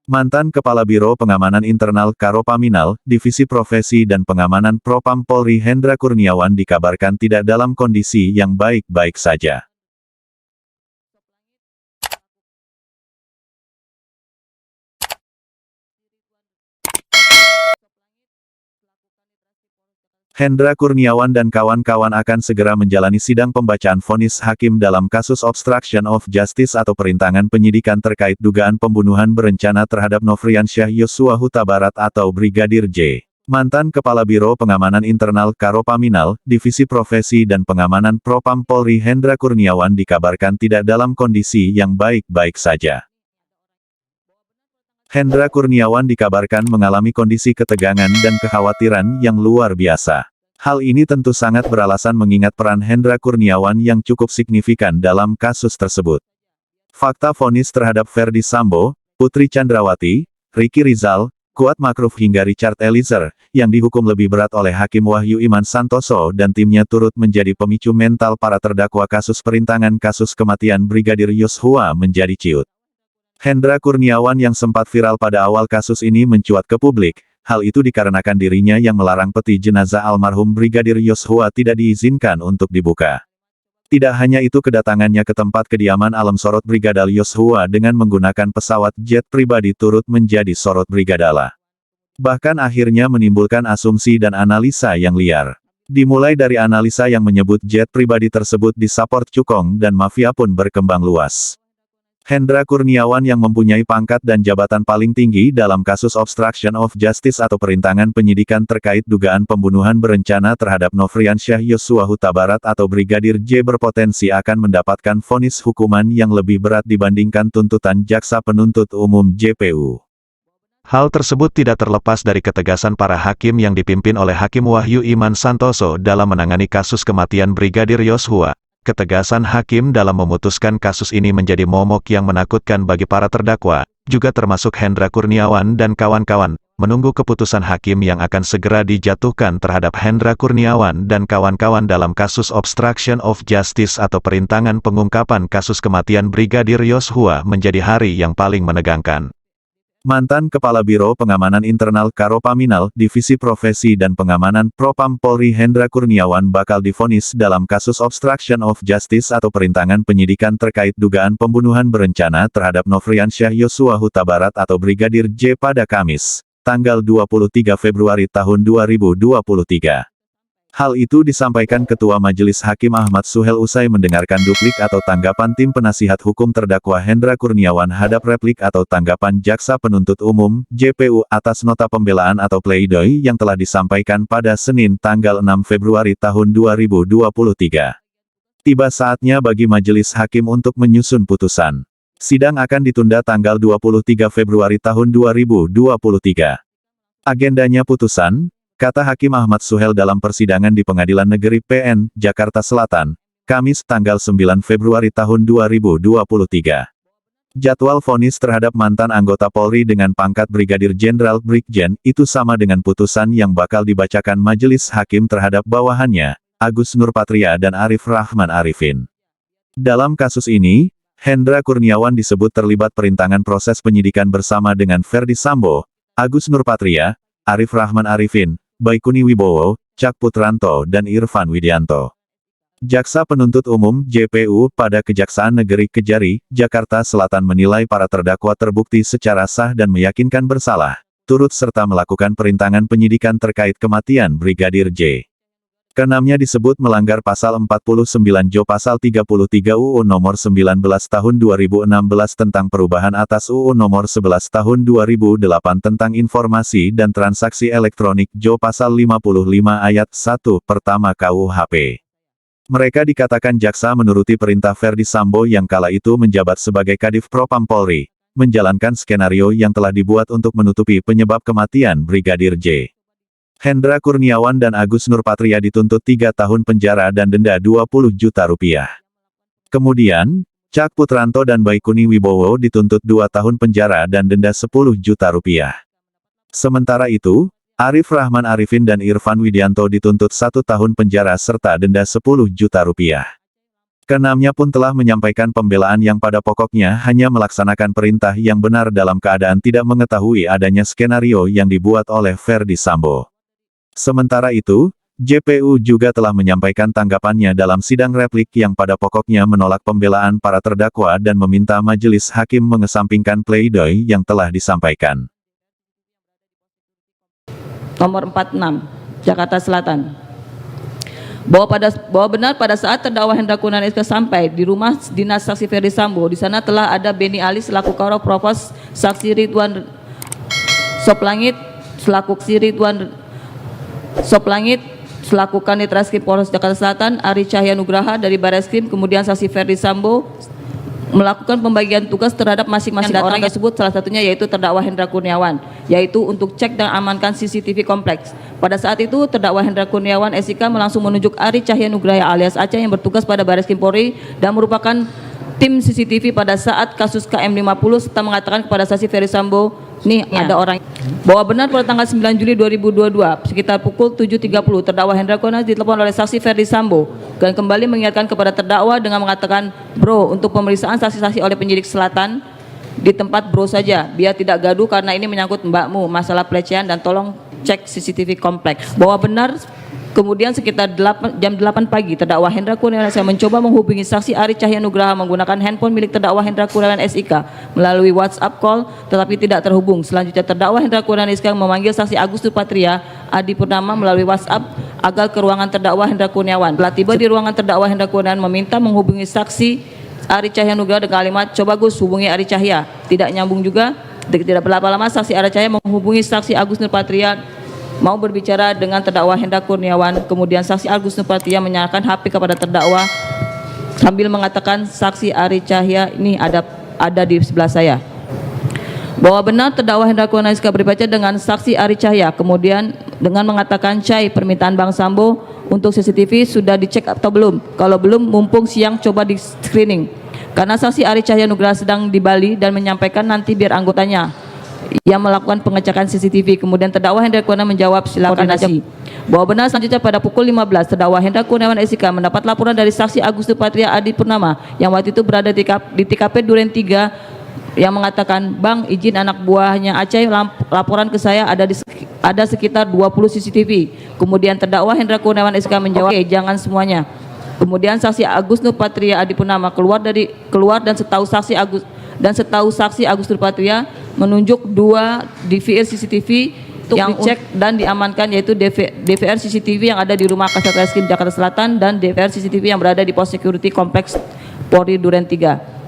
Mantan Kepala Biro Pengamanan Internal Karopaminal, Divisi Profesi dan Pengamanan Propam Polri Hendra Kurniawan dikabarkan tidak dalam kondisi yang baik-baik saja. Hendra Kurniawan dan kawan-kawan akan segera menjalani sidang pembacaan vonis hakim dalam kasus obstruction of justice atau perintangan penyidikan terkait dugaan pembunuhan berencana terhadap Nofriansyah Yosua Huta Barat atau Brigadir J. Mantan Kepala Biro Pengamanan Internal Karopaminal, Divisi Profesi dan Pengamanan Propam Polri Hendra Kurniawan dikabarkan tidak dalam kondisi yang baik-baik saja. Hendra Kurniawan dikabarkan mengalami kondisi ketegangan dan kekhawatiran yang luar biasa. Hal ini tentu sangat beralasan mengingat peran Hendra Kurniawan yang cukup signifikan dalam kasus tersebut. Fakta vonis terhadap Ferdy Sambo, Putri Chandrawati, Ricky Rizal, Kuat Makruf hingga Richard Eliezer, yang dihukum lebih berat oleh Hakim Wahyu Iman Santoso dan timnya turut menjadi pemicu mental para terdakwa kasus perintangan kasus kematian Brigadir Yosua menjadi ciut. Hendra Kurniawan yang sempat viral pada awal kasus ini mencuat ke publik, hal itu dikarenakan dirinya yang melarang peti jenazah almarhum Brigadir Yosua tidak diizinkan untuk dibuka. Tidak hanya itu, kedatangannya ke tempat kediaman alam sorot Brigadir Yosua dengan menggunakan pesawat jet pribadi turut menjadi sorot Brigadala. Bahkan akhirnya menimbulkan asumsi dan analisa yang liar. Dimulai dari analisa yang menyebut jet pribadi tersebut disupport cukong dan mafia pun berkembang luas. Hendra Kurniawan yang mempunyai pangkat dan jabatan paling tinggi dalam kasus obstruction of justice atau perintangan penyidikan terkait dugaan pembunuhan berencana terhadap Nofriansyah Yosua Huta Barat atau Brigadir J berpotensi akan mendapatkan vonis hukuman yang lebih berat dibandingkan tuntutan Jaksa Penuntut Umum JPU. Hal tersebut tidak terlepas dari ketegasan para hakim yang dipimpin oleh Hakim Wahyu Iman Santoso dalam menangani kasus kematian Brigadir Yosua. Ketegasan hakim dalam memutuskan kasus ini menjadi momok yang menakutkan bagi para terdakwa, juga termasuk Hendra Kurniawan dan kawan-kawan, menunggu keputusan hakim yang akan segera dijatuhkan terhadap Hendra Kurniawan dan kawan-kawan dalam kasus obstruction of justice atau perintangan pengungkapan kasus kematian Brigadir Yosua menjadi hari yang paling menegangkan. Mantan Kepala Biro Pengamanan Internal Karopaminal, Divisi Profesi dan Pengamanan Propam Polri Hendra Kurniawan bakal divonis dalam kasus obstruction of justice atau perintangan penyidikan terkait dugaan pembunuhan berencana terhadap Nofriansyah Yosua Huta Barat atau Brigadir J pada Kamis, tanggal 23 Februari tahun 2023. Hal itu disampaikan Ketua Majelis Hakim Ahmad Suhel usai mendengarkan duplik atau tanggapan tim penasihat hukum terdakwa Hendra Kurniawan hadap replik atau tanggapan Jaksa Penuntut Umum, JPU, atas nota pembelaan atau pleidoy yang telah disampaikan pada Senin tanggal 6 Februari tahun 2023. Tiba saatnya bagi Majelis Hakim untuk menyusun putusan. Sidang akan ditunda tanggal 23 Februari tahun 2023. Agendanya putusan, kata Hakim Ahmad Suhel dalam persidangan di Pengadilan Negeri PN, Jakarta Selatan, Kamis tanggal 9 Februari tahun 2023. Jadwal vonis terhadap mantan anggota Polri dengan pangkat Brigadir Jenderal Brigjen, itu sama dengan putusan yang bakal dibacakan Majelis Hakim terhadap bawahannya, Agus Nurpatria dan Arif Rahman Arifin. Dalam kasus ini, Hendra Kurniawan disebut terlibat perintangan proses penyidikan bersama dengan Ferdy Sambo, Agus Nurpatria, Arif Rahman Arifin, Baikuni Wibowo, Cak Putranto dan Irfan Widianto. Jaksa Penuntut Umum JPU pada Kejaksaan Negeri Kejari, Jakarta Selatan menilai para terdakwa terbukti secara sah dan meyakinkan bersalah, turut serta melakukan perintangan penyidikan terkait kematian Brigadir J. Keenamnya disebut melanggar pasal 49 Jo pasal 33 UU nomor 19 tahun 2016 tentang perubahan atas UU nomor 11 tahun 2008 tentang informasi dan transaksi elektronik Jo pasal 55 ayat 1 pertama KUHP. Mereka dikatakan jaksa menuruti perintah Ferdy Sambo yang kala itu menjabat sebagai Kadif Propam Polri, menjalankan skenario yang telah dibuat untuk menutupi penyebab kematian Brigadir J. Hendra Kurniawan dan Agus Nurpatria dituntut 3 tahun penjara dan denda 20 juta rupiah. Kemudian, Cak Putranto dan Baikuni Wibowo dituntut 2 tahun penjara dan denda 10 juta rupiah. Sementara itu, Arif Rahman Arifin dan Irfan Widianto dituntut 1 tahun penjara serta denda 10 juta rupiah. Keenamnya pun telah menyampaikan pembelaan yang pada pokoknya hanya melaksanakan perintah yang benar dalam keadaan tidak mengetahui adanya skenario yang dibuat oleh Verdi Sambo. Sementara itu, JPU juga telah menyampaikan tanggapannya dalam sidang replik yang pada pokoknya menolak pembelaan para terdakwa dan meminta majelis hakim mengesampingkan pledoi yang telah disampaikan. Nomor 46, Jakarta Selatan. Bahwa benar pada saat terdakwa Hendra Kurniawan SK sampai di rumah dinas saksi Verdi Sambo, di sana telah ada Beni Ali selaku Karo Propos, saksi Ridwan Soplangit selaku selaku Kanit Reskrim Polres Jakarta Selatan, Ari Cahya Nugraha dari Bareskrim, kemudian saksi Verdi Sambo melakukan pembagian tugas terhadap masing-masing orang tersebut, salah satunya yaitu terdakwa Hendra Kurniawan, yaitu untuk cek dan amankan CCTV kompleks. Pada saat itu, terdakwa Hendra Kurniawan SIK langsung menunjuk Ari Cahya Nugraha alias Aceh yang bertugas pada Bareskrim Polri dan merupakan tim CCTV pada saat kasus KM50 serta mengatakan kepada saksi Verdi Sambo, nih ada orang, bahwa benar pada tanggal 9 Juli 2022 sekitar pukul 7.30 terdakwa Hendra Kurniawan ditelepon oleh saksi Verdi Sambo dan kembali mengingatkan kepada terdakwa dengan mengatakan, bro, untuk pemeriksaan saksi-saksi oleh penyidik Selatan di tempat bro saja biar tidak gaduh karena ini menyangkut mbakmu masalah pelecehan dan tolong cek CCTV kompleks. Bahwa benar kemudian sekitar jam 8 pagi terdakwa Hendra Kurniawan SIK mencoba menghubungi saksi Ari Cahya Nugraha menggunakan handphone milik terdakwa Hendra Kurniawan SIK melalui WhatsApp call tetapi tidak terhubung. Selanjutnya terdakwa Hendra Kurniawan SIK memanggil saksi Agus Nurpatria Adi Purnama melalui WhatsApp agar ke ruangan terdakwa Hendra Kurniawan. Setelah tiba di ruangan terdakwa Hendra Kurniawan meminta menghubungi saksi Ari Cahya Nugraha dengan kalimat, coba Gus hubungi Ari Cahya. Tidak nyambung juga. Tidak berapa lama saksi Ari Cahya menghubungi saksi Agus Nurpatria mau berbicara dengan terdakwa Hendra Kurniawan. Kemudian saksi Agus Nurpatria menyerahkan HP kepada terdakwa sambil mengatakan, saksi Ari Cahya ini ada di sebelah saya. Bahwa benar terdakwa Hendra Kurniawan SIK berbicara dengan saksi Ari Cahya, kemudian dengan mengatakan, Cai, permintaan Bang Sambo untuk CCTV sudah dicek atau belum? Kalau belum, mumpung siang coba di screening. Karena saksi Ari Cahya Nugraha sedang di Bali dan menyampaikan nanti biar anggotanya yang melakukan pengecekan CCTV. Kemudian terdakwa Hendra Kurniawan menjawab, silakan aja. Bahwa benar selanjutnya pada pukul 15 terdakwa Hendra Kurniawan SIK mendapat laporan dari saksi Agus Nurpatria Adi Purnama yang waktu itu berada di TKP Duren 3 yang mengatakan, Bang, izin anak buahnya Aceh laporan ke saya ada sekitar 20 CCTV. Kemudian terdakwa Hendra Kurniawan SIK menjawab, oke, jangan semuanya. Kemudian saksi Agus Nurpatria Adi Purnama keluar dan setahu saksi Agus Nurpatria menunjuk 2 DVR CCTV yang dicek dan diamankan, yaitu DVR CCTV yang ada di rumah Kasat Reskrim Jakarta Selatan dan DVR CCTV yang berada di pos security kompleks Polri Duren 3.